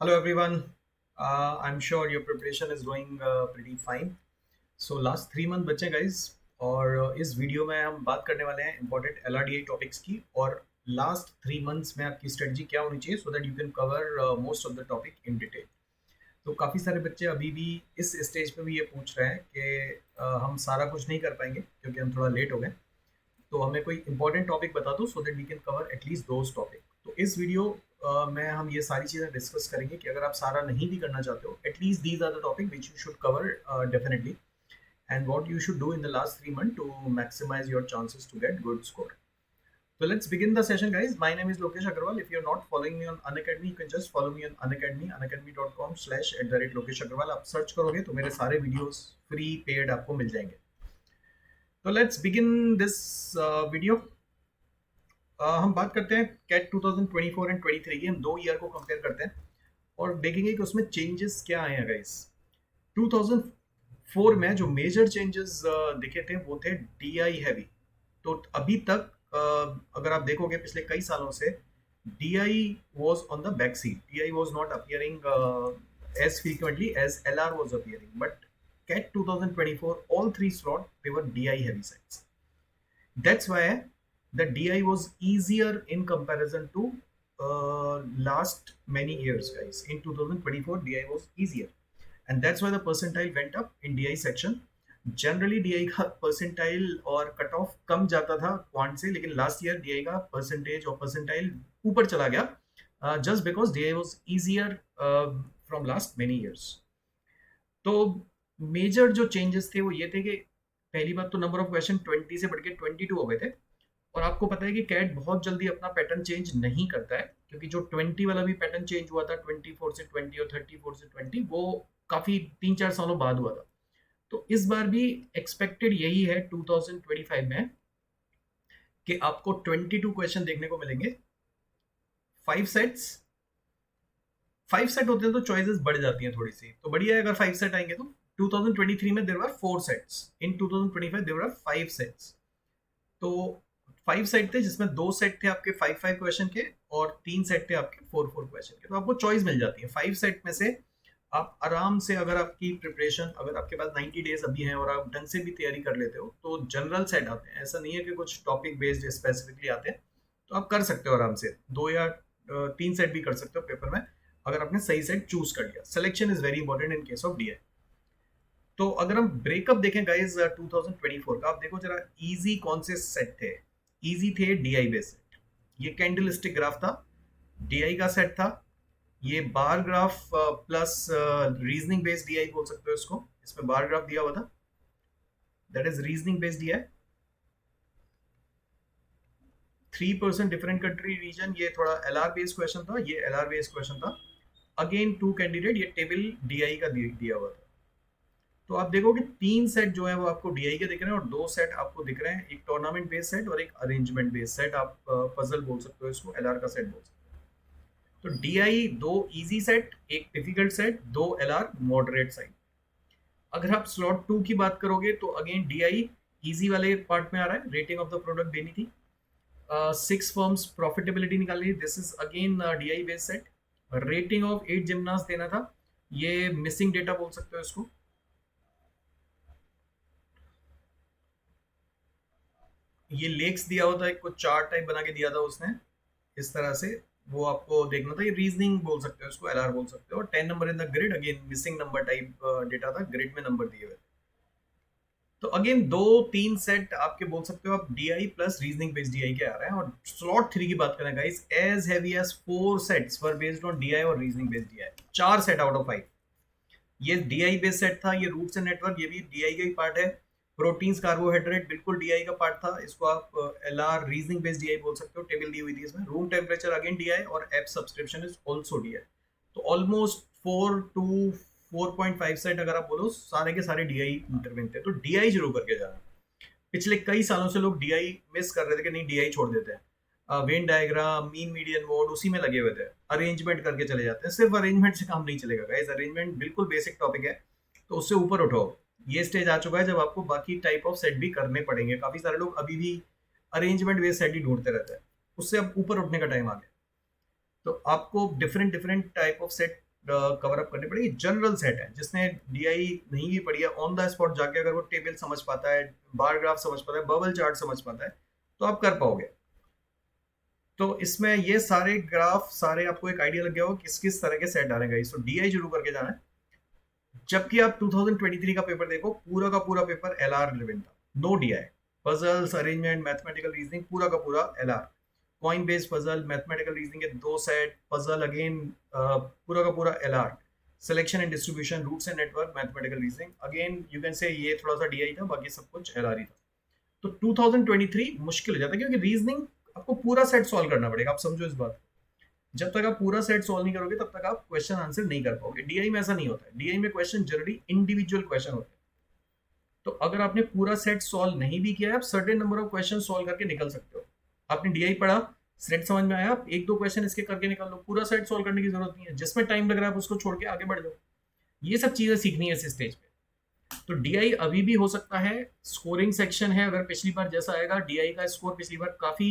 Hello everyone. I'm sure your preparation is going pretty fine. So last 3 month बचे guys और इस video में हम बात करने वाले हैं important LRDI टॉपिक्स की और लास्ट 3 मंथ्स में आपकी स्ट्रेटजी क्या होनी चाहिए so that you can cover most of the topic in detail. तो काफ़ी सारे बच्चे अभी भी इस स्टेज पे भी ये पूछ रहे हैं कि हम सारा कुछ नहीं कर पाएंगे क्योंकि हम थोड़ा लेट हो गए, तो हमें कोई इंपॉर्टेंट टॉपिक बता दो so that we can cover at least those topic. तो इस वीडियो में हम ये सारी चीज़ें डिस्कस करेंगे कि अगर आप सारा नहीं भी करना चाहते हो at least these are the topic which you should cover definitely and what you should do in the last 3 months to maximize your chances to get good score. So let's begin the session, guys. My name is Lokesh Agarwal. If you're not following me on Unacademy, you can just follow me on Unacademy, unacademy.com/Lokesh Agarwal. आप search करोगे तो मेरे सारे videos free paid आपको मिल जाएंगे। तो let's begin this video. हम बात करते हैं कैट 2024 एंड 23 की। हम 2 ईयर को कंपेयर करते हैं और देखेंगे कि उसमें चेंजेस क्या आए हैं गाइस। 2004 में जो मेजर चेंजेस दिखे थे वो थे डीआई हैवी। तो अभी तक अगर आप देखोगे पिछले कई सालों से DI was on the back seat, DI was not appearing as frequently as LR was appearing, but CAT 2024 all three slot they were DI heavy sets. That's why the DI was easier in comparison to last many years, guys. In 2024 DI was easier and that's why the percentile went up in DI section. Generally DI का percentile और cut off कम जाता था quant से, लेकिन last year DI का percentage और percentile ऊपर चला गया just because DI was easier from last many years. तो मेजर जो चेंजेस थे वो ये थे कि पहली बात तो नंबर ऑफ क्वेश्चन 20 से बढ़ के 22 हो गए थे। और आपको पता है कि कैट बहुत जल्दी अपना पैटर्न चेंज नहीं करता है, क्योंकि जो 20 वाला भी पैटर्न चेंज हुआ था 24 से 20 और 34 से 20 वो काफी 3-4 सालों बाद हुआ था। तो इस बार भी एक्सपेक्टेड यही है 2025 में कि आपको 22 क्वेश्चन देखने को मिलेंगे। 5 सेट्स, 5 सेट होते हैं तो चॉइसेस बढ़ जाती हैं थोड़ी सी, तो बढ़िया है अगर 5 सेट आएंगे तो। 2023 में देर वर 4 सेट्स, इन 2025 देर वर 5 सेट्स। तो 5 सेट थे जिसमें 2 सेट थे आपके 5-5 क्वेश्चन के और 3 सेट थे आपके 4-4 क्वेश्चन के। तो आपको चॉइस मिल जाती है 5 सेट में से। आप आराम से, अगर आपकी प्रिपरेशन, अगर आपके पास 90 डेज अभी हैं और आप ढंग से भी तैयारी कर लेते हो तो जनरल सेट आते हैं। ऐसा नहीं है कि कुछ टॉपिक बेस्ड स्पेसिफिकली आते हैं, तो आप कर सकते हो आराम से। 2 या 3 सेट भी कर सकते हो पेपर में अगर आपने सही सेट चूज कर लिया। Selection is very important in case of DI. तो अगर हम ब्रेकअप देखें गाइस 2024 का, आप देखो जरा इजी कौन से सेट थे। इजी थे डीआई बेस्ड सेट। ये कैंडल स्टिक ग्राफ था, डीआई का सेट था। ये bar graph plus reasoning based DI बोल सकते हो इसको। इसमें बार ग्राफ दिया हुआ था, that is reasoning based DI. 3% different country reason, ये थोड़ा एलआर बेस्ड क्वेश्चन था, ये एलआर बेस्ड क्वेश्चन था। अगेन 2 कैंडिडेट, ये टेबल डीआई का दिया हुआ था। तो आप देखोगे 3 सेट जो है वो आपको डीआई के दिख रहे हैं और 2 सेट आपको दिख रहे हैं, एक टूर्नामेंट बेस्ड सेट और एक अरेंजमेंट बेस्ड सेट। आप पजल बोल सकते हो इसको, एलआर का सेट बोल सकते हो। तो डीआई 2 इजी सेट, एक difficult set, 2 LR moderate side. अगर आप स्लॉट 2 की बात करोगे तो अगेन डीआई इजी वाले पार्ट में आ रहा है, रेटिंग ऑफ द प्रोडक्ट देनी थी, 6 फर्म्स प्रॉफिटेबिलिटी निकालनी, this is again DI based set. Rating of 8 gymnast देना था, ये मिसिंग डेटा बोल सकते हो इसको। ये लेक्स दिया हुआ था, एक कुछ चार्ट टाइप बना के दिया था उसने इस तरह से, वो आपको देखना था। ये रीजनिंग बोल सकते हो इसको, एलआर बोल सकते हो। 10 number in the grid, again missing number type data था, ग्रिड में नंबर दिए हुए थे। तो अगेन 2-3 सेट आपके बोल सकते हो आप DI plus reasoning based DI के आ रहे हैं। और स्लॉट 3 की बात करें guys, as heavy as 4 sets were based on DI और reasoning based DI. 4 set out of 5 ये डीआई बेस्ड सेट था। ये रूट्स एंड नेटवर्क, ये भी डीआई का ही पार्ट है। प्रोटीन्स कार्बोहाइड्रेट बिल्कुल डीआई का पार्ट था, इसको आप एलआर रीजनिंग बेस्ड डीआई बोल सकते हो। टेबल दी हुई थी इसमें। रूम टेम्परेचर अगेन डीआई और app subscription is also DI. तो ऑलमोस्ट 4 to 4.5 सेट अगर आप बोलो, सारे के सारे डीआई इंटरवेन थे। तो डीआई जरूर करके जाना। पिछले कई सालों से लोग डीआई मिस कर रहे थे कि नहीं डीआई छोड़ देते हैं। Venn diagram, mean median mode, उसी में लगे हुए थे। अरेंजमेंट करके चले जाते हैं। सिर्फ अरेंजमेंट से काम नहीं चलेगा गाइस, अरेंजमेंट बिल्कुल बेसिक टॉपिक है, तो उससे ऊपर उठो। ये स्टेज आ चुका है जब आपको बाकी टाइप ऑफ सेट भी करने पड़ेंगे। काफी सारे लोग अभी भी अरेंजमेंट बेस्ड सेट ही ढूंढते रहते हैं, उससे अब ऊपर उठने का टाइम आ गया। तो आपको different different type of set cover up करनी पड़ेगी। जनरल सेट है, जिसने डीआई नहीं भी पढ़ी है, ऑन द स्पॉट जाके अगर वो टेबल समझ पाता है, बार ग्राफ समझ पाता है, बबल चार्ट समझ पाता है, तो आप कर पाओगे। तो इसमें ये सारे ग्राफ, सारे आपको एक आइडिया लग गया होगा किस किस तरह के सेट डालेंगे। इसको डीआई शुरू करके जाना है। जबकि आप 2023 का पेपर देखो, पूरा का पूरा पेपर एलआर ड्रिवन था, no DI. Puzzles, arrangement, mathematical reasoning, पूरा का पूरा LR. Coin based puzzle, mathematical reasoning के 2 सेट, पजल अगेन पूरा का पूरा LR. Selection and distribution, routes and network, mathematical reasoning, again you can say ये थोड़ा सा डीआई था, बाकी सब कुछ एलआर ही था। तो 2023 मुश्किल हो जाता है, क्योंकि रीजनिंग आपको पूरा सेट सॉल्व करना पड़ेगा। आप समझो इस बात को। जब तक आप पूरा सेट सॉल्व नहीं करोगे तब तक आप क्वेश्चन आंसर नहीं कर पाओगे। डीआई में ऐसा नहीं होता है। डीआई में क्वेश्चन जनरली इंडिविजुअल क्वेश्चन होते हैं। तो अगर आपने पूरा सेट सॉल्व नहीं भी किया है, आप certain number of question solve करके निकल सकते हो। आपने डीआई पढ़ा, सेट समझ में आया, आप 1-2 क्वेश्चन इसके करके निकल लो। पूरा सेट सॉल्व करने की जरूरत नहीं है। जिसमें टाइम लग रहा है उसको छोड़ के आगे बढ़ जाओ। ये सब चीजें सीखनी है इस स्टेज पे। तो डीआई अभी भी हो सकता है। स्कोरिंग सेक्शन है, अगर पिछली बार जैसा आएगा। डीआई का स्कोर पिछली बार काफी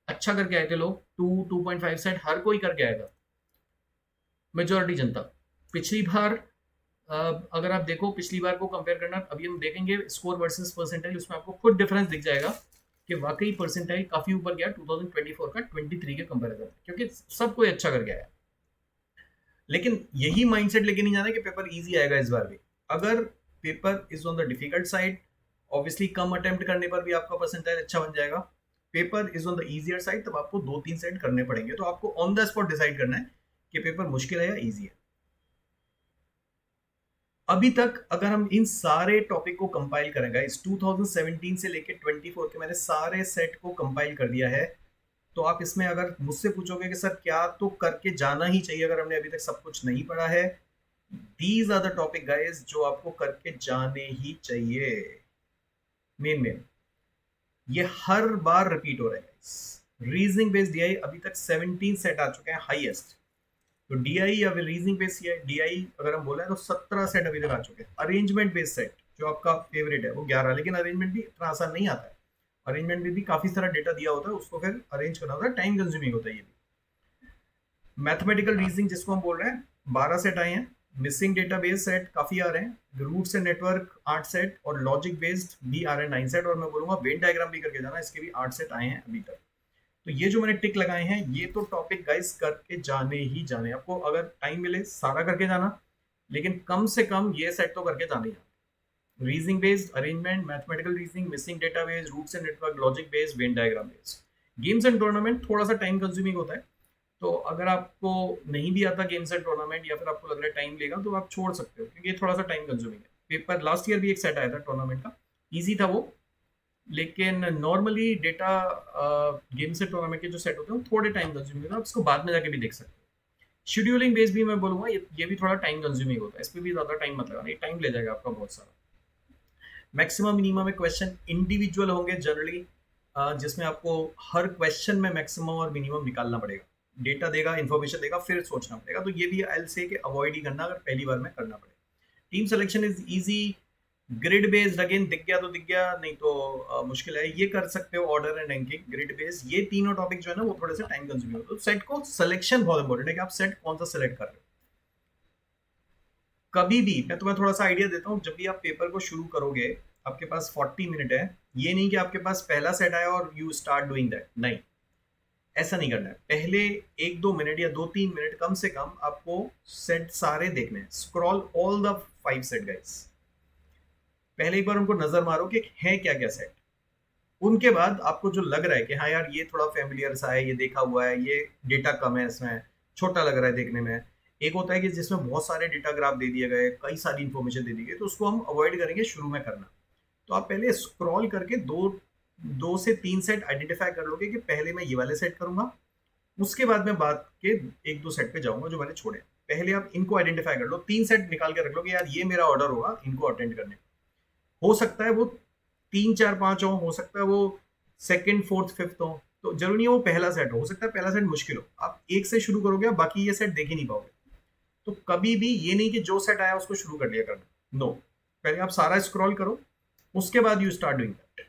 अच्छा करके आए थे लोग, 2.5 सेट हर कोई करके आएगा, मेजोरिटी जनता। पिछली बार अगर आप देखो, पिछली बार को कंपेयर करना, अभी हम देखेंगे स्कोर वर्सेस परसेंटाइल, उसमें आपको खुद डिफरेंस दिख जाएगा कि वाकई परसेंटाइल काफी ऊपर गया 2024 का 23 के कंपेरिजन में, क्योंकि सब कोई अच्छा करके आया। लेकिन यही माइंडसेट लेके नहीं जाना कि पेपर इजी आएगा इस बार भी। अगर paper is on the difficult side, obviously come attempt करने पर भी आपका परसेंटाइल अच्छा बन जाएगा। Paper is on the easier side, तब आपको 2-3 सेट करने पड़ेंगे। तो आपको ऑन द स्पॉट डिसाइड करना है कि पेपर मुश्किल है या इजी है। अभी तक अगर हम इन सारे टॉपिक को कंपाइल करेंगे, इस 2017 से लेके 24 के मैंने सारे सेट को कंपाइल कर दिया है। तो आप इसमें अगर मुझसे पूछोगे कि सर क्या तो करके जाना ही चाहिए अगर हमने अभी तक सब कुछ नहीं पढ़ा है, these are the topic guys जो आपको करके जाने ही चाहिए। मेन ये हर बार रिपीट हो रहा है। रीजनिंग बेस्ड डीआई अभी तक 17 सेट आ चुके हैं हाईएस्ट। तो डीआई या रीजनिंग बेस्ड डीआई अगर हम बोले तो 17 सेट अभी तक आ चुके हैं। अरेंजमेंट बेस्ड सेट जो आपका फेवरेट है वो 11, लेकिन अरेंजमेंट भी इतना आसान नहीं आता है। अरेंजमेंट में भी काफी सारा डेटा दिया होता है, उसको फिर अरेंज करना होता है, टाइम कंज्यूमिंग होता है ये भी। मैथमेटिकल रीजनिंग जिसको हम बोल रहे हैं, 12 सेट आए हैं। मिसिंग डेटाबेस सेट काफी आ रहे हैं। रूट्स एंड नेटवर्क 8 सेट, और लॉजिक बेस्ड भी आ रहे हैं 9 सेट। और मैं बोलूंगा वेन डायग्राम भी करके जाना, इसके भी 8 सेट आए हैं अभी तक। तो ये जो मैंने टिक लगाए हैं, ये तो टॉपिक गाइस करके जाने ही जाने। आपको अगर टाइम मिले सारा करके जाना, लेकिन कम से कम ये सेट तो करके जाने ही जाना। Reasoning based, arrangement, mathematical reasoning, missing database, routes and network, logic based, Venn diagram based. Games and tournament थोड़ा सा टाइम कंज्यूमिंग होता है। तो अगर आपको नहीं भी आता गेम्स एंड टूर्नामेंट, या फिर आपको लग रहा है टाइम लेगा, तो आप छोड़ सकते हो, क्योंकि ये थोड़ा सा टाइम कंज्यूमिंग है। पेपर लास्ट ईयर भी एक सेट आया था टूर्नामेंट का, ईजी था वो। लेकिन नॉर्मली डेटा गेम से टूर्नामेंट के जो सेट होते हैं थोड़े टाइम कंज्यूमिंग होता है, आप इसको बाद में जाके भी देख सकते हो। शेड्यूलिंग बेस भी मैं बोलूँगा ये भी थोड़ा टाइम कंज्यूमिंग होता है, इस पर भी ज़्यादा टाइम मत लगाना, ये टाइम ले जाएगा आपका बहुत सारा। मैक्सिमम मिनिमम में क्वेश्चन इंडिविजुअल होंगे जनरली, जिसमें आपको हर क्वेश्चन में मैक्सिमम और मिनिमम निकालना पड़ेगा। डेटा देगा, इन्फॉर्मेशन देगा, फिर सोचना पड़ेगा। तो ये भी आई से कि अवॉइड ही करना अगर पहली बार में करना पड़े। Team selection is easy. Grid based again दिख गया तो दिख गया, नहीं तो मुश्किल है। ये कर सकते हो order and ranking, grid based, ये तीनों टॉपिक जो है ना वो थोड़े से टाइम कंज्यूमिंग होते हैं। तो सेट को सिलेक्शन बहुत इंपॉर्टेंट है कि आप सेट कौन सा सिलेक्ट कर रहे हो। कभी भी मैं तुम्हें थोड़ा सा आइडिया देता हूँ, जब भी आप पेपर को शुरू करोगे, आपके पास 40 मिनट है। ये नहीं कि आपके पास पहला सेट आया और यू स्टार्ट डूइंग दैट, नहीं, ऐसा नहीं करना है। पहले 1-2 मिनट या 2-3 मिनट कम से कम आपको सेट सारे देखने हैं। Scroll all the 5 set guys. पहले एक बार उनको नजर मारो कि है क्या क्या सेट। उनके बाद आपको जो लग रहा है कि हाँ यार ये थोड़ा फेमिलियर सा है, ये देखा हुआ है, ये डेटा कम है इसमें, छोटा लग रहा है देखने में। एक होता है कि जिसमें बहुत सारे डेटा ग्राफ दे दिए गए, कई सारी इंफॉर्मेशन दे दी गई, तो उसको हम अवॉइड करेंगे शुरू में करना। तो आप पहले स्क्रॉल करके 2 से 3 सेट आइडेंटिफाई कर लोगे कि पहले मैं ये वाले सेट करूंगा, उसके बाद मैं बात के 1-2 सेट पे जाऊंगा जो मैंने छोड़े। पहले आप इनको आइडेंटिफाई कर लो, 3 सेट निकाल के रख लो कि यार ये मेरा ऑर्डर होगा इनको अटेंड करने। हो सकता है वो 3-4-5 हो सकता है वो सेकंड, फोर्थ, फिफ्थ हो। तो जरूरी नहीं है वो पहला सेट हो सकता है पहला सेट मुश्किल हो, आप एक से शुरू करोगे, आप बाकी ये सेट देख ही नहीं पाओगे। तो कभी भी ये नहीं कि जो सेट आया उसको शुरू कर लिया करना, नो। पहले आप सारा स्क्रॉल करो, उसके बाद यू स्टार्ट डूइंग दैट।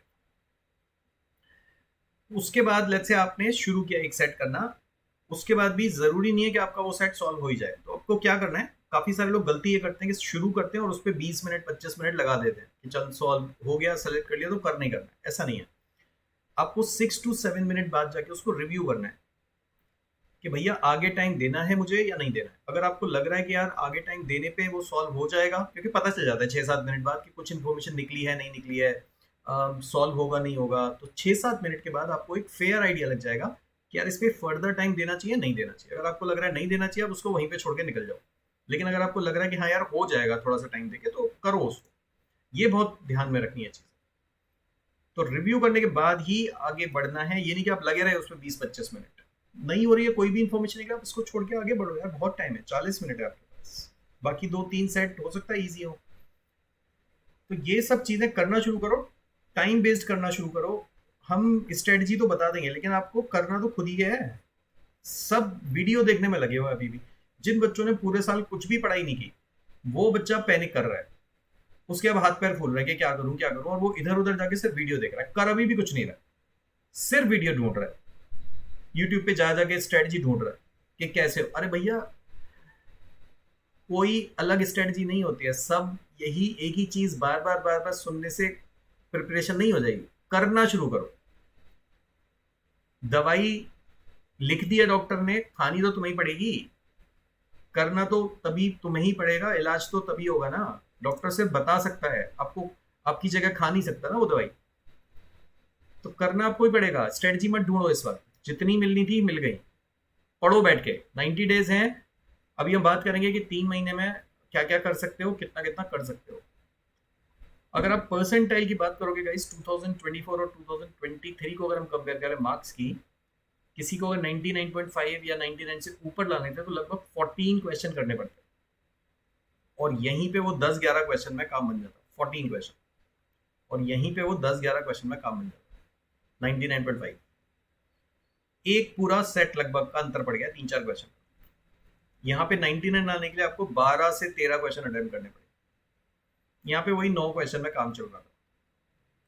उसके बाद लेट्स से आपने शुरू किया एक सेट करना, उसके बाद भी जरूरी नहीं है कि आपका वो सेट सॉल्व हो ही जाए। तो आपको क्या करना है, काफी सारे लोग गलती ये करते हैं कि शुरू करते हैं और उस पर 20 मिनट 25 मिनट लगा देते हैं कि चल सॉल्व हो गया, सेलेक्ट कर लिया तो कर नहीं करना, ऐसा नहीं है। आपको 6 to 7 मिनट बाद जाके उसको रिव्यू करना है कि भैया आगे टाइम देना है मुझे या नहीं देना है। अगर आपको लग रहा है कि यार आगे टाइम देने पे वो सॉल्व हो जाएगा, क्योंकि पता चल जाता है 6-7 मिनट बाद कि कुछ इन्फॉर्मेशन निकली है नहीं निकली है, सॉल्व होगा नहीं होगा, तो 6-7 मिनट के बाद आपको एक फेयर आइडिया लग जाएगा कि यार इस पे फर्दर टाइम देना चाहिए नहीं देना चाहिए। अगर आपको लग रहा है नहीं देना चाहिए, आप उसको वहीं पे छोड़ के निकल जाओ। लेकिन अगर आपको लग रहा है कि हाँ यार हो जाएगा थोड़ा सा टाइम देके, तो करो उसको। ये बहुत ध्यान में रखनी है चीज। तो रिव्यू करने के बाद ही आगे बढ़ना है, ये नहीं कि आप लगे रहे उसमें 20-25 मिनट। नहीं हो रही है कोई भी इन्फॉर्मेशन है, आप इसको छोड़ के आगे बढ़ो यार, बहुत टाइम है, 40 मिनट है आपके पास, बाकी 2-3 सेट हो सकता है ईजी हो। तो ये सब चीजें करना शुरू करो, टाइम बेस्ड करना शुरू करो। हम स्ट्रेटजी तो बता देंगे, लेकिन आपको करना तो खुद ही है। सब वीडियो देखने में लगे हुए अभी भी। जिन बच्चों ने पूरे साल कुछ भी पढ़ाई नहीं की, वो बच्चा पैनिक कर रहा है, उसके अब हाथ पैर फूल रहे हैं कि क्या करूं क्या करूं, और वो इधर उधर जाके सिर्फ वीडियो देख रहा है, कर अभी भी कुछ नहीं रहा है, सिर्फ वीडियो ढूंढ रहा है, यूट्यूब पे जा जाके स्ट्रेटजी ढूंढ रहा है कि कैसे। अरे भैया कोई अलग स्ट्रेटजी नहीं होती है, सब यही एक ही चीज बार बार बार बार सुनने से प्रिपरेशन नहीं हो जाएगी। करना शुरू करो। दवाई लिख दी है डॉक्टर ने, खानी तो तुम्हें ही पड़ेगी, करना तो तभी तुम्हें ही पड़ेगा, इलाज तो तभी होगा ना। डॉक्टर सिर्फ बता सकता है आपको, आपकी जगह खा नहीं सकता ना वो दवाई। तो करना आपको ही पड़ेगा। स्ट्रेटजी मत ढूंढो इस वक्त, जितनी मिलनी थी मिल गई। पढ़ो बैठ के, 90 डेज हैं। अभी हम बात करेंगे कि 3 महीने में क्या क्या कर सकते हो, कितना कितना कर सकते हो। अगर आप परसेंटाइल की बात करोगे गाइस, 2024 और 2023 को अगर हम कंपेयर करें मार्क्स की, किसी को अगर 99.5 या 99 से ऊपर लाने थे तो लगभग 14 क्वेश्चन करने पड़ते, और यहीं पे वो 10-11 क्वेश्चन में काम बन जाता। 14 क्वेश्चन, और यहीं पे वो 10-11 क्वेश्चन में काम बन जाता। 99.5 एक पूरा सेट लगभग का अंतर पड़ गया, 3-4 क्वेश्चन। यहाँ पे 99 लाने के लिए आपको 12 से 13 क्वेश्चन अटेम्प्ट करने पड़े, यहाँ पे वही 9 क्वेश्चन में काम चल रहा था।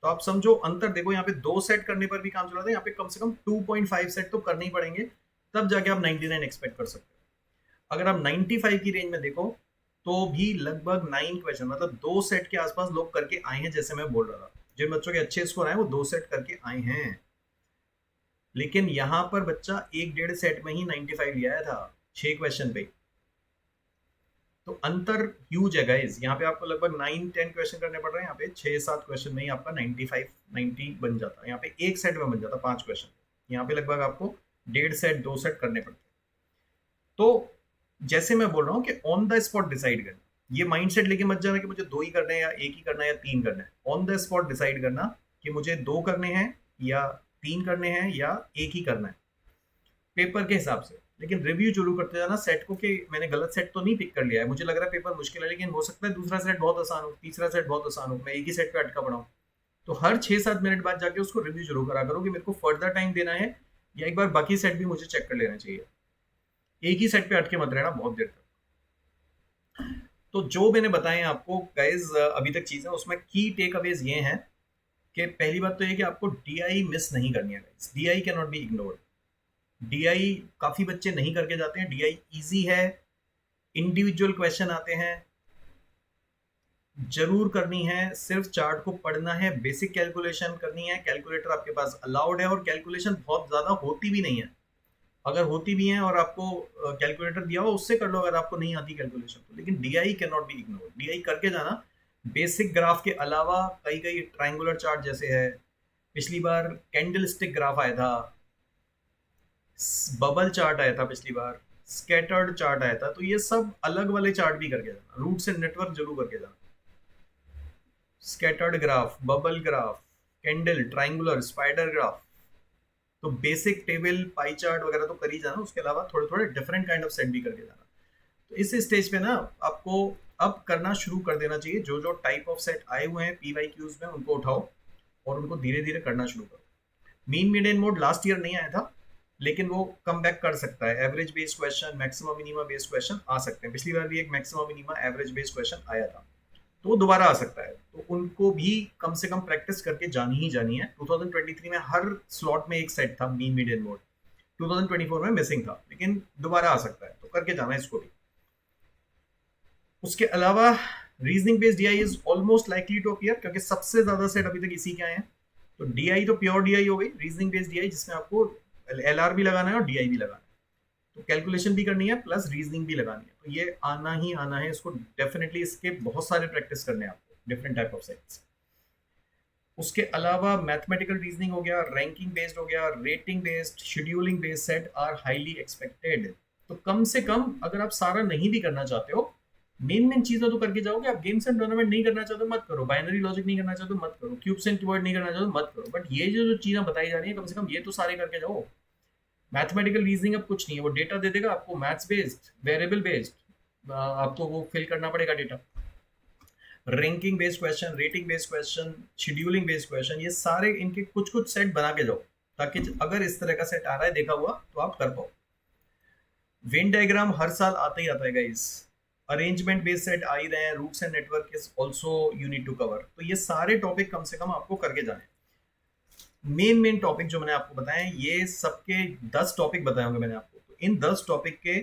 तो आप समझो अंतर देखो, यहाँ पे 2 सेट करने पर भी काम चल रहा था, यहाँ पे कम से कम 2.5 सेट तो करने ही पड़ेंगे, तब जाके आप 99 एक्सपेक्ट कर सकते हो। अगर आप 95 की रेंज में देखो तो भी लगभग 9 क्वेश्चन, मतलब 2 सेट के आसपास लोग करके आए हैं। जैसे मैं बोल रहा था, जिन बच्चों के अच्छे स्कोर आए वो 2 सेट करके आए हैं, लेकिन यहाँ पर बच्चा 1-1.5 सेट में ही 95 ले आया था 6 क्वेश्चन पे। तो अंतर ह्यूज है गाइस। यहाँ पे आपको लगभग 9-10 क्वेश्चन करने पड़ रहे हैं, यहाँ पे 6-7 क्वेश्चन में ही आपका 95-90 बन जाता है। यहाँ पे एक सेट में बन जाता 5 क्वेश्चन, यहाँ पे लगभग आपको 1.5 सेट 2 सेट करने पड़ते हैं। तो जैसे मैं बोल रहा हूँ कि ऑन द स्पॉट डिसाइड करना, ये माइंडसेट लेके मत जाना कि मुझे 2 ही करने हैं या 1 ही करना है या 3 करना है। ऑन द स्पॉट डिसाइड करना कि मुझे 2 करने हैं या 3 करने हैं या 1 ही करना है, पेपर के हिसाब से। लेकिन रिव्यू जरूर करते जाना सेट को, कि मैंने गलत सेट तो नहीं पिक कर लिया है, मुझे लग रहा है पेपर मुश्किल है, लेकिन हो सकता है दूसरा सेट बहुत आसान हो, तीसरा सेट बहुत आसान हो, मैं एक ही सेट पे अटका पड़ा हूँ। तो हर 6-7 मिनट बाद जाके उसको रिव्यू जरूर करा करो कि मेरे को फर्दर टाइम देना है या एक बार बाकी सेट भी मुझे चेक कर लेना चाहिए। एक ही सेट पे अटके मत रहना बहुत देर तक। तो जो मैंने बताया आपको गाइज अभी तक चीजें, उसमें की टेक अवेज ये हैं कि पहली बात तो ये कि आपको डीआई मिस नहीं करनी है guys. DI can not be ignored. DI काफी बच्चे नहीं करके जाते हैं। डीआई इजी है, इंडिविजुअल क्वेश्चन आते हैं, जरूर करनी है। सिर्फ चार्ट को पढ़ना है, बेसिक कैलकुलेशन करनी है, कैलकुलेटर आपके पास अलाउड है, और कैलकुलेशन बहुत ज्यादा होती भी नहीं है। अगर होती भी है और आपको कैलकुलेटर दिया हो उससे कर लो, अगर आपको नहीं आती कैलकुलेशन तो। लेकिन DI can not be ignore, DI करके जाना। बेसिक ग्राफ के अलावा कई कई ट्रायंगुलर चार्ट जैसे है, पिछली बार कैंडल स्टिक ग्राफ आया था, बबल चार्ट आया था पिछली बार, स्कैटर्ड चार्ट आया था, तो ये सब अलग वाले चार्ट भी करके जाना। रूट से नेटवर्क जरूर करके जाना। Scattered graph, bubble graph, candle, triangular, spider graph, तो बेसिक टेबल, पाई चार्ट वगैरह तो कर ही जाना। उसके अलावा थोड़े थोड़े डिफरेंट काइंड ऑफ सेट भी करके जाना। तो इस स्टेज पे ना आपको अब करना शुरू कर देना चाहिए। जो जो टाइप ऑफ सेट आए हुए हैं पीवाईक्यूज में, उनको उठाओ और उनको धीरे धीरे करना शुरू करो। Mean median mode last year नहीं आया था, लेकिन वो कम बैक कर सकता है। Average based question, maximum minima based question आ सकते हैं। पिछली बार भी एक maximum minima average based question आया था, तो वो दोबारा आ सकता है। तो उनको भी कम से कम प्रैक्टिस करके जानी ही जानी है। 2023 में हर स्लॉट में एक सेट था मीन मीडियन मोड, 2024 में मिसिंग था, लेकिन दोबारा आ सकता है, तो करके जाना है इसको भी। उसके अलावा reasoning based DI is almost likely to appear, क्योंकि सबसे ज्यादा सेट अभी तक इसी के आए हैं। तो डीआई तो प्योर डीआई हो गई, रीजनिंग बेस्ड डीआई जिसमें आपको एलआर भी लगाना है और डीआई भी लगाना है, तो कैलकुलेशन भी करनी है प्लस रीजनिंग भी लगानी है, तो ये आना ही आना है इसको डेफिनेटली। इसके बहुत सारे प्रैक्टिस करने हैं आपको, डिफरेंट टाइप ऑफ सेट्स। उसके अलावा मैथमेटिकल रीजनिंग हो गया, रैंकिंग बेस्ड हो गया, rating based, scheduling based set are highly expected. तो कम से कम अगर आप सारा नहीं भी करना चाहते हो, मेन मेन चीजें तो करके जाओगे। आप गेम्स एंड टूर्नामेंट नहीं करना चाहते हो मत करो, बाइनरी लॉजिक नहीं करना चाहते हो मत करो, क्यूब्स एंड कीवर्ड नहीं करना चाहते हो मत करो, बट ये जो चीजें बताई जा रही है कम से कम ये तो सारे करके जाओ। मैथमेटिकल रीजनिंग अब कुछ नहीं है, वो डेटा दे देगा आपको, मैथ्स बेस्ड, वेरिएबल बेस्ड, आपको वो फिल करना पड़ेगा data. Ranking based question, rating based question, scheduling based question, ये सारे इनके कुछ कुछ सेट बना के जाओ, ताकि अगर इस तरह का सेट आ रहा है देखा हुआ तो आप कर पाओ। वेन डायग्राम हर साल आता ही आता है गाइस, अरेंजमेंट बेस्ड सेट आ ही रहे हैं, routes and network is also you need to cover. तो ये सारे टॉपिक कम से कम आपको करके जाने। मेन मेन टॉपिक जो मैंने आपको बताए हैं, ये सबके 10 टॉपिक बताए होंगे मैंने आपको, तो इन 10 टॉपिक के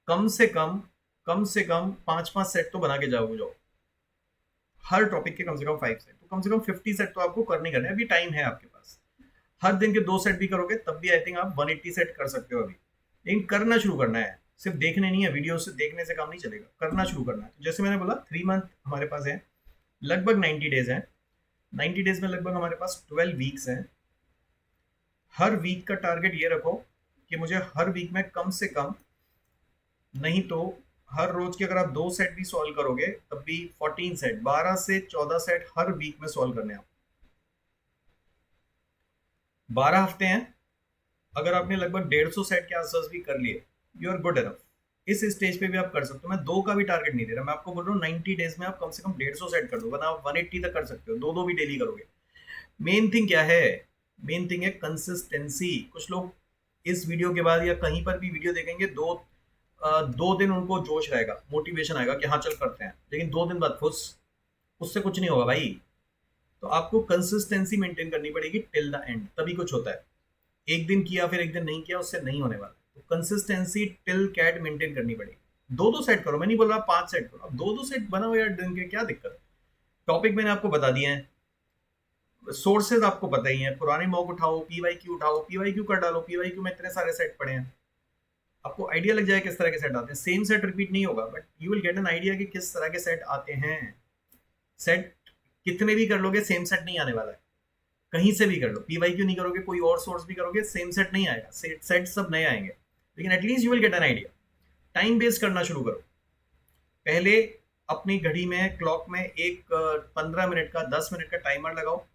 कम से कम 5-5 सेट तो बना के जाओ। हर टॉपिक के कम से कम 5 सेट, तो कम से कम 50 सेट तो आपको करने करने हैं। अभी टाइम है आपके पास, हर दिन के 2 सेट भी करोगे तब भी आई थिंक आप 180 सेट कर सकते हो अभी। लेकिन करना शुरू करना है, सिर्फ देखने नहीं है, वीडियो से देखने से काम नहीं चलेगा, करना शुरू करना है। तो जैसे मैंने बोला 3 मंथ हमारे पास है, लगभग 90 डेज है। 90 डेज में लगभग हमारे पास 12 वीक्स हैं। हर वीक का टारगेट ये रखो कि मुझे हर वीक में कम से कम, नहीं तो हर रोज के अगर आप 2 सेट भी सॉल्व करोगे तब भी 14 सेट, 12 से 14 सेट हर वीक में सॉल्व करने हैं। 12 हफ्ते हैं, अगर आपने लगभग 150 सेट के आसपास भी कर लिए, यू आर गुड एनफ। इस स्टेज पे भी आप कर सकते हो। मैं 2 का भी टारगेट नहीं दे रहा, मैं आपको बोल रहा हूँ 90 डेज में आप कम से कम 150 सेट कर दो, वरना आप 180 तक कर सकते हो, 2-2 भी डेली करोगे। मेन थिंग क्या है? मेन थिंग है कंसिस्टेंसी। कुछ लोग इस वीडियो के बाद या कहीं पर भी वीडियो देखेंगे, 2 दिन उनको जोश रहेगा, मोटिवेशन आएगा कि हाँ चल करते हैं, लेकिन 2 दिन बाद फुस, उससे कुछ नहीं होगा भाई। तो आपको कंसिस्टेंसी मेंटेन करनी पड़ेगी टिल द एंड, तभी कुछ होता है। एक दिन किया फिर एक दिन नहीं किया, उससे नहीं होने वाला। तो कंसिस्टेंसी टिल कैट मेंटेन करनी पड़ेगी। 2-2 सेट करो, मैं नहीं बोल रहा 5 सेट करो, अब 2-2 सेट बनाओ यार दिन के, क्या दिक्कत है। टॉपिक मैंने आपको बता दिए हैं, सोर्सेज आपको पता ही है, पुराने मॉक उठाओ, पीवाईक्यू उठाओ, पीवाईक्यू कर डालो, पीवाईक्यू में इतने सारे सेट पड़े हैं, आपको आइडिया लग जाए किस तरह के सेट आते हैं। सेम सेट रिपीट नहीं होगा, but you will get an idea कि किस तरह के सेट आते हैं। सेट कितने भी कर लोगे सेम सेट नहीं आने वाला है, कहीं से भी कर लो, पीवाईक्यू नहीं करोगे, कोई और सोर्स भी करोगे, सेम सेट नहीं आएगा, सेट सब नए आएंगे, लेकिन at least you will get an idea. Time based करना शुरू करो। पहले अपनी घड़ी में, क्लॉक में एक 15 मिनट का, 10 मिनट का टाइमर लगाओ,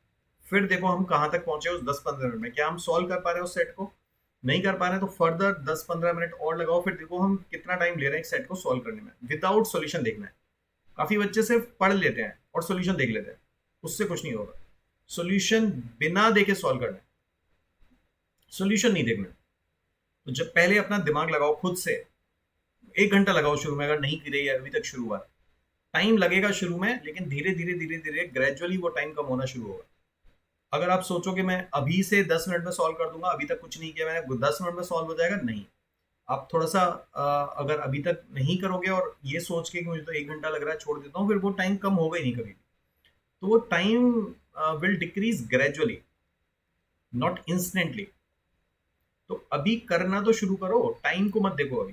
फिर देखो हम कहाँ तक पहुंचे उस 10-15 मिनट में। क्या हम सॉल्व कर पा रहे हैं उस सेट को? नहीं कर पा रहे हैं तो फर्दर 10-15 मिनट और लगाओ, फिर देखो हम कितना टाइम ले रहे हैं एक सेट को सॉल्व करने में। विदाउट सॉल्यूशन देखना है। काफी बच्चे सिर्फ पढ़ लेते हैं और सॉल्यूशन देख लेते हैं, उससे कुछ नहीं होगा। सॉल्यूशन बिना देखे सॉल्व करना है, सॉल्यूशन नहीं देखना। तो जब पहले अपना दिमाग लगाओ खुद से, 1 घंटा लगाओ शुरू में, अगर नहीं की रही है अभी तक शुरुआत। टाइम लगेगा शुरू में, लेकिन धीरे धीरे धीरे धीरे ग्रेजुअली वो टाइम कम होना शुरू होगा। अगर आप सोचो कि मैं अभी से 10 मिनट में सॉल्व कर दूंगा, अभी तक कुछ नहीं किया मैंने, 10 मिनट में सॉल्व हो जाएगा, नहीं। आप थोड़ा सा अगर अभी तक नहीं करोगे और ये सोच के कि मुझे तो 1 घंटा लग रहा है छोड़ देता हूँ, फिर वो टाइम कम होगा ही नहीं कभी भी। तो वो time will decrease gradually, not instantly. तो अभी करना तो शुरू करो, टाइम को मत देखो अभी।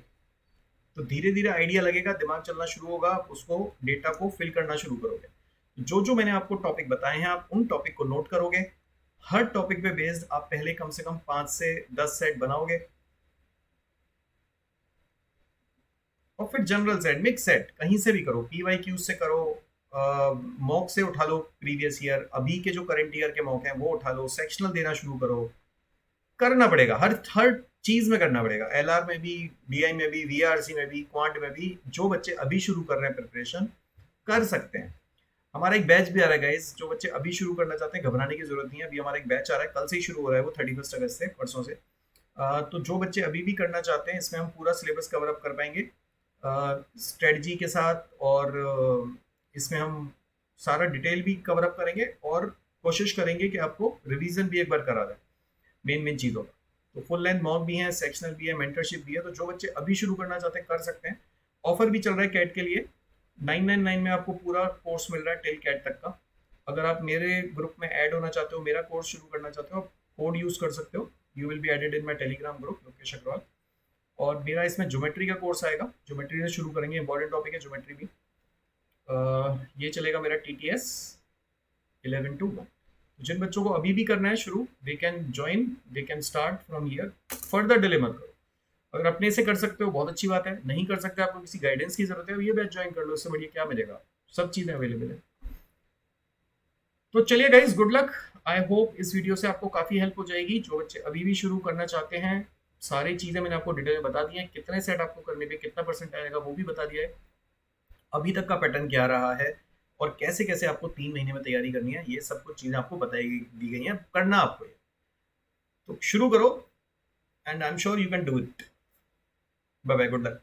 तो धीरे धीरे आइडिया लगेगा, दिमाग चलना शुरू होगा, आप उसको, डेटा को फिल करना शुरू करोगे। जो जो मैंने आपको टॉपिक बताए हैं, आप उन टॉपिक को नोट करोगे। हर टॉपिक पे बेस्ड आप पहले कम से कम 5 से 10 सेट बनाओगे, और फिर जनरल सेट, मिक्स सेट, कहीं से भी करो, पीवाईक्यू से करो, मॉक से उठा लो प्रीवियस ईयर, अभी के जो करंट ईयर के मॉक हैं वो उठा लो, सेक्शनल देना शुरू करो। करना पड़ेगा, हर हर चीज में करना पड़ेगा, एलआर में भी, डीआई में भी, वीआरसी में भी, क्वांट में भी। जो बच्चे अभी शुरू कर रहे हैं प्रिपरेशन, कर सकते हैं। हमारा एक बैच भी आ रहा है गाइस, जो बच्चे अभी शुरू करना चाहते हैं घबराने की जरूरत नहीं है। अभी हमारा एक बैच आ रहा है, कल से ही शुरू हो रहा है वो, 31 अगस्त से, परसों से। तो जो बच्चे अभी भी करना चाहते हैं, इसमें हम पूरा सिलेबस कवर अप कर पाएंगे स्ट्रेटजी के साथ, और इसमें हम सारा डिटेल भी कवर अप करेंगे, और कोशिश करेंगे कि आपको रिवीजन भी एक बार करा दें मेन मेन चीज़ों का। तो फुल लेंथ मॉक भी है, सेक्शनल भी है, मेंटरशिप भी है। तो जो बच्चे अभी शुरू करना चाहते हैं कर सकते हैं। ऑफर भी चल रहा है कैट के लिए, 999 में आपको पूरा कोर्स मिल रहा है टिल कैट तक का। अगर आप मेरे ग्रुप में ऐड होना चाहते हो, मेरा कोर्स शुरू करना चाहते हो, आप कोड यूज कर सकते हो। You will be added in my Telegram group Lokesh Agarwal. और मेरा इसमें ज्योमेट्री का कोर्स आएगा, ज्योमेट्री से शुरू करेंगे, इंपॉर्टेंट टॉपिक है ज्योमेट्री भी। ये चलेगा मेरा TTS 11 to 1। जिन बच्चों को अभी भी करना है शुरू, they can join, they can start from here. Further delay मत करो। अगर अपने से कर सकते हो बहुत अच्छी बात है, नहीं कर सकते, आपको किसी गाइडेंस की जरूरत है, ये बैच ज्वाइन कर लो, उससे बढ़िया क्या मिलेगा। सब चीजें अवेलेबल है। तो चलिए guys, good luck. I hope इस वीडियो से आपको काफी हेल्प हो जाएगी। जो बच्चे अभी भी शुरू करना चाहते हैं, सारी चीजें मैंने आपको डिटेल में बता दी है। कितने सेट आपको करने पे कितना परसेंट आएगा वो भी बता दिया है। अभी तक का पैटर्न क्या रहा है और कैसे कैसे आपको 3 महीने में तैयारी करनी है, ये सब कुछ चीजें आपको बताई दी गई हैं। करना आपको ये, तो शुरू करो and I am sure you can do it. Bye bye, good luck.